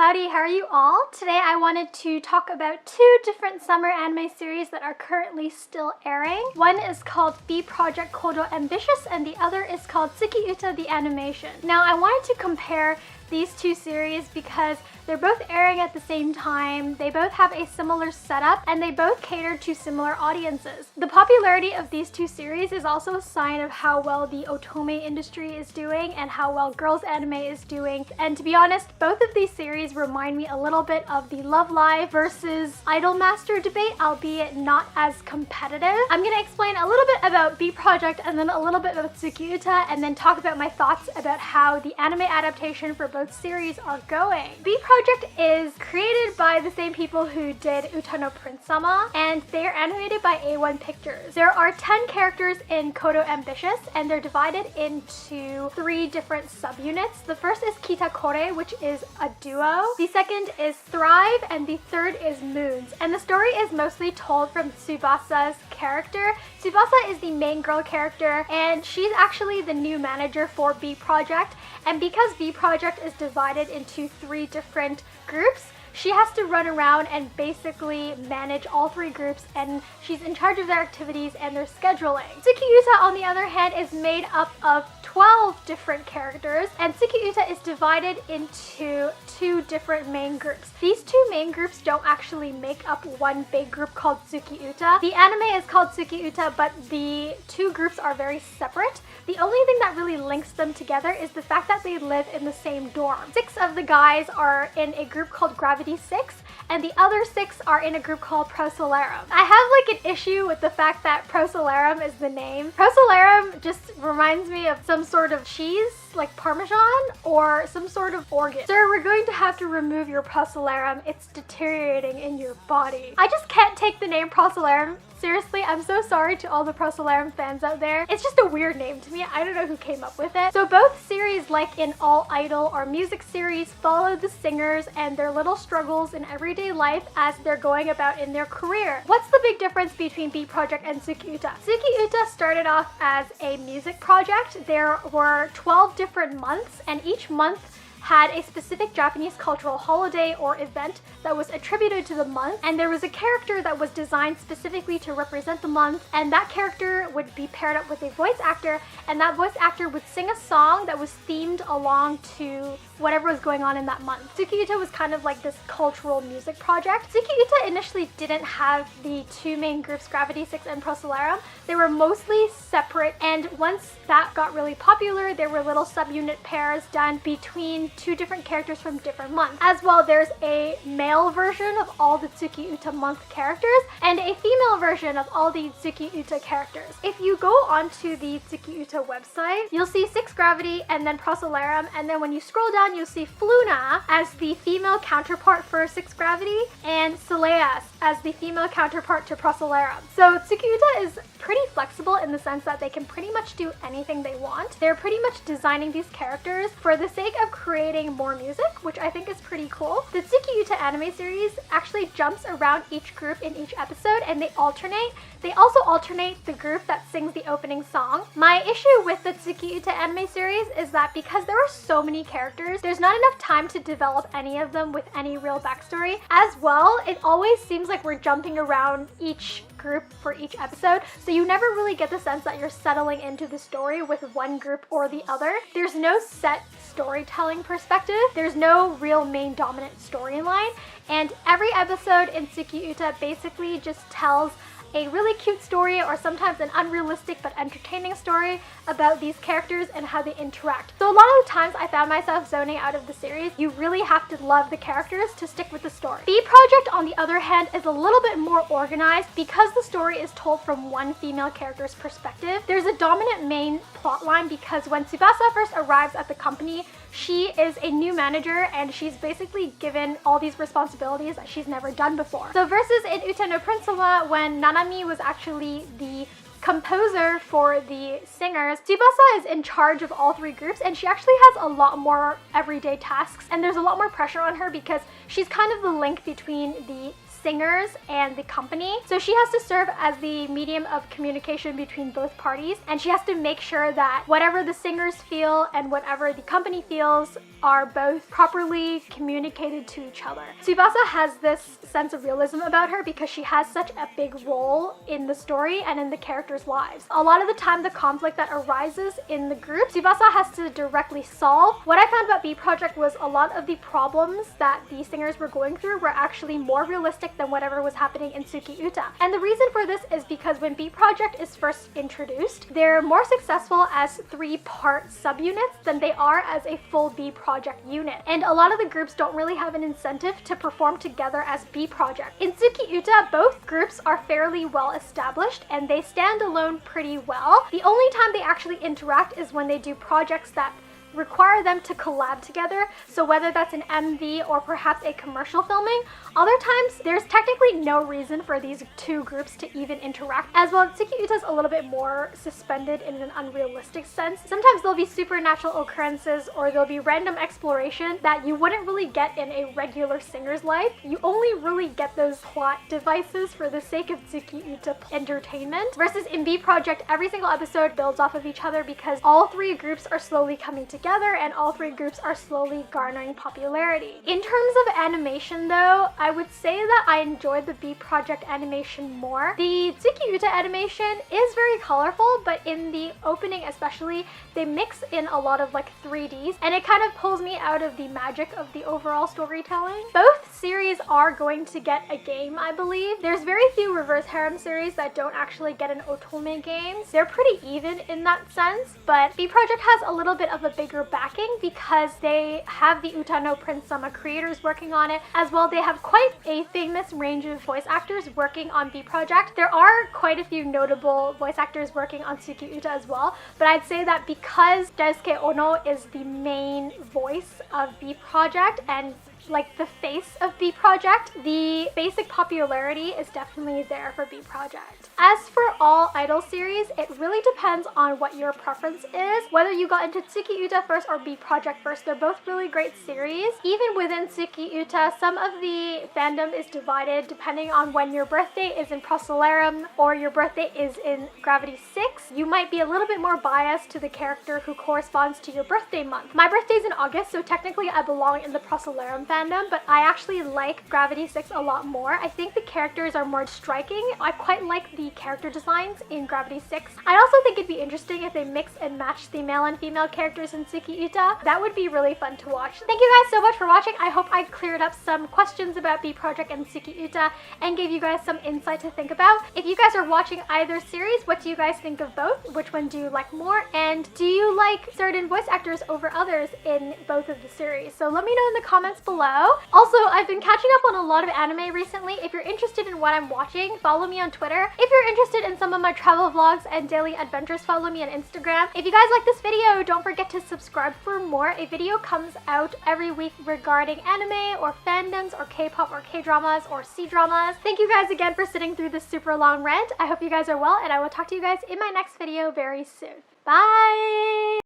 Howdy, how are you all? Today I wanted to talk about two different summer anime series that are currently still airing. One is called B Project Kodo Ambitious and the other is called Tsukiuta the Animation. Now I wanted to compare these two series because they're both airing at the same time, they both have a similar setup, and they both cater to similar audiences. The popularity of these two series is also a sign of how well the otome industry is doing and how well girls anime is doing. And to be honest, both of these series remind me a little bit of the Love Live versus Idolmaster debate, albeit not as competitive. I'm gonna explain a little bit about B Project and then a little bit about Tsukiuta and then talk about my thoughts about how the anime adaptation for both series are going. B Project is created by the same people who did Uta no Prince-sama, and they are animated by A1 Pictures. There are 10 characters in Kodo Ambitious, and they're divided into 3 different subunits. The first is Kitakore, which is a duo. The second is Thrive, and the third is Moons. And the story is mostly told from Tsubasa's character. Tsubasa is the main girl character, and she's actually the new manager for B Project. And because B Project is divided into 3 different groups, she has to run around and basically manage all 3 groups, and she's in charge of their activities and their scheduling. Tsukiuta, on the other hand, is made up of 12 different characters, and Tsukiuta is divided into 2 different main groups. These 2 main groups don't actually make up one big group called Tsukiuta. The anime is called Tsukiuta, but the 2 groups are very separate. The only thing that really links them together is the fact that they live in the same dorm. 6 of the guys are in a group called Gravity 6, and the other 6 are in a group called Prosolarum. I have like an issue with the fact that Prosolarum is the name. Prosolarum just reminds me of some sort of cheese, like Parmesan, or some sort of organ. Sir, we're going to have to remove your Prosolarum. It's deteriorating in your body. I just can't take the name Prosolarum. Seriously, I'm so sorry to all the Prosolarum fans out there. It's just a weird name to me. I don't know who came up with it. So both series, like in all idol or music series, follow the singers and their little struggles in everyday life as they're going about in their career. What's the big difference between B Project and Tsukiuta? Tsukiuta started off as a music project. There were 12 different months, and each month had a specific Japanese cultural holiday or event that was attributed to the month, and there was a character that was designed specifically to represent the month, and that character would be paired up with a voice actor, and that voice actor would sing a song that was themed along to whatever was going on in that month. Tsukiuta was kind of like this cultural music project. Tsukiuta initially didn't have the 2 main groups, Gravity 6 and Prosolarum. They were mostly separate, and once that got really popular, there were little subunit pairs done between 2 different characters from different months. As well, there's a male version of all the Tsukiuta month characters and a female version of all the Tsukiuta characters. If you go onto the Tsukiuta website, you'll see 6 Gravity and then Prosolarum, and then when you scroll down, you'll see Fluna as the female counterpart for 6 Gravity and Seleas as the female counterpart to Prosolarum. So Tsukiuta is pretty flexible in the sense that they can pretty much do anything they want. They're pretty much designing these characters for the sake of creating more music, which I think is pretty cool. The Tsukiuta anime series actually jumps around each group in each episode, and they alternate. They also alternate the group that sings the opening song. My issue with the Tsukiuta anime series is that because there are so many characters, there's not enough time to develop any of them with any real backstory. As well, it always seems like we're jumping around each group for each episode, so you never really get the sense that you're settling into the story with one group or the other. There's no set storytelling perspective. There's no real main dominant storyline, and every episode in Tsukiuta basically just tells a really cute story or sometimes an unrealistic but entertaining story about these characters and how they interact. So a lot of the times I found myself zoning out of the series. You really have to love the characters to stick with the story. B Project, on the other hand, is a little bit more organized because the story is told from one female character's perspective. There's a dominant main plotline because when Tsubasa first arrives at the company, she is a new manager and she's basically given all these responsibilities that she's never done before. So versus in Uta no Prince-sama, when Nanami was actually the composer for the singers, Tsubasa is in charge of all 3 groups, and she actually has a lot more everyday tasks, and there's a lot more pressure on her because she's kind of the link between the singers and the company. So she has to serve as the medium of communication between both parties, and she has to make sure that whatever the singers feel and whatever the company feels are both properly communicated to each other. Tsubasa has this sense of realism about her because she has such a big role in the story and in the characters' lives. A lot of the time, the conflict that arises in the group, Tsubasa has to directly solve. What I found about B Project was a lot of the problems that the singers were going through were actually more realistic than whatever was happening in Tsukiuta. And the reason for this is because when B Project is first introduced, they're more successful as 3-part subunits than they are as a full B Project unit. And a lot of the groups don't really have an incentive to perform together as B Project. In Tsukiuta, both groups are fairly well established and they stand alone pretty well. The only time they actually interact is when they do projects that require them to collab together, so whether that's an MV or perhaps a commercial filming. Other times, there's technically no reason for these two groups to even interact. As well, Tsukiuta's a little bit more suspended in an unrealistic sense. Sometimes there'll be supernatural occurrences or there'll be random exploration that you wouldn't really get in a regular singer's life. You only really get those plot devices for the sake of Tsukiuta entertainment. Versus in B Project, every single episode builds off of each other because all 3 groups are slowly coming together and all 3 groups are slowly garnering popularity. In terms of animation though, I would say that I enjoyed the B Project animation more. The Tsukiuta animation is very colorful, but in the opening especially, they mix in a lot of like 3Ds and it kind of pulls me out of the magic of the overall storytelling. Both series are going to get a game, I believe. There's very few reverse harem series that don't actually get an otome game. They're pretty even in that sense, but B Project has a little bit of a bigger backing because they have the Utano Prince Sama creators working on it. As well, they have quite a famous range of voice actors working on B Project. There are quite a few notable voice actors working on Tsukiuta as well, but I'd say that because Daisuke Ono is the main voice of B Project and like the face of B Project, the basic popularity is definitely there for B Project. As for all idol series, it really depends on what your preference is. Whether you got into Tsukiuta first or B Project first, they're both really great series. Even within Tsukiuta, some of the fandom is divided depending on when your birthday is in Procellarum or your birthday is in Gravity 6. You might be a little bit more biased to the character who corresponds to your birthday month. My birthday's in August, so technically I belong in the Procellarum fandom, but I actually like Gravity 6 a lot more. I think the characters are more striking. I quite like the character designs in Gravity 6. I also think it'd be interesting if they mix and match the male and female characters in Tsukiuta. That would be really fun to watch. Thank you guys so much for watching. I hope I cleared up some questions about B Project and Tsukiuta and gave you guys some insight to think about. If you guys are watching either series, what do you guys think of both? Which one do you like more? And do you like certain voice actors over others in both of the series? So let me know in the comments below. Also, I've been catching up on a lot of anime recently. If you're interested in what I'm watching, follow me on Twitter. If you're interested in some of my travel vlogs and daily adventures, follow me on Instagram. If you guys like this video, don't forget to subscribe for more. A video comes out every week regarding anime or fandoms or K-pop or K-dramas or C-dramas. Thank you guys again for sitting through this super long rant. I hope you guys are well, and I will talk to you guys in my next video very soon. Bye!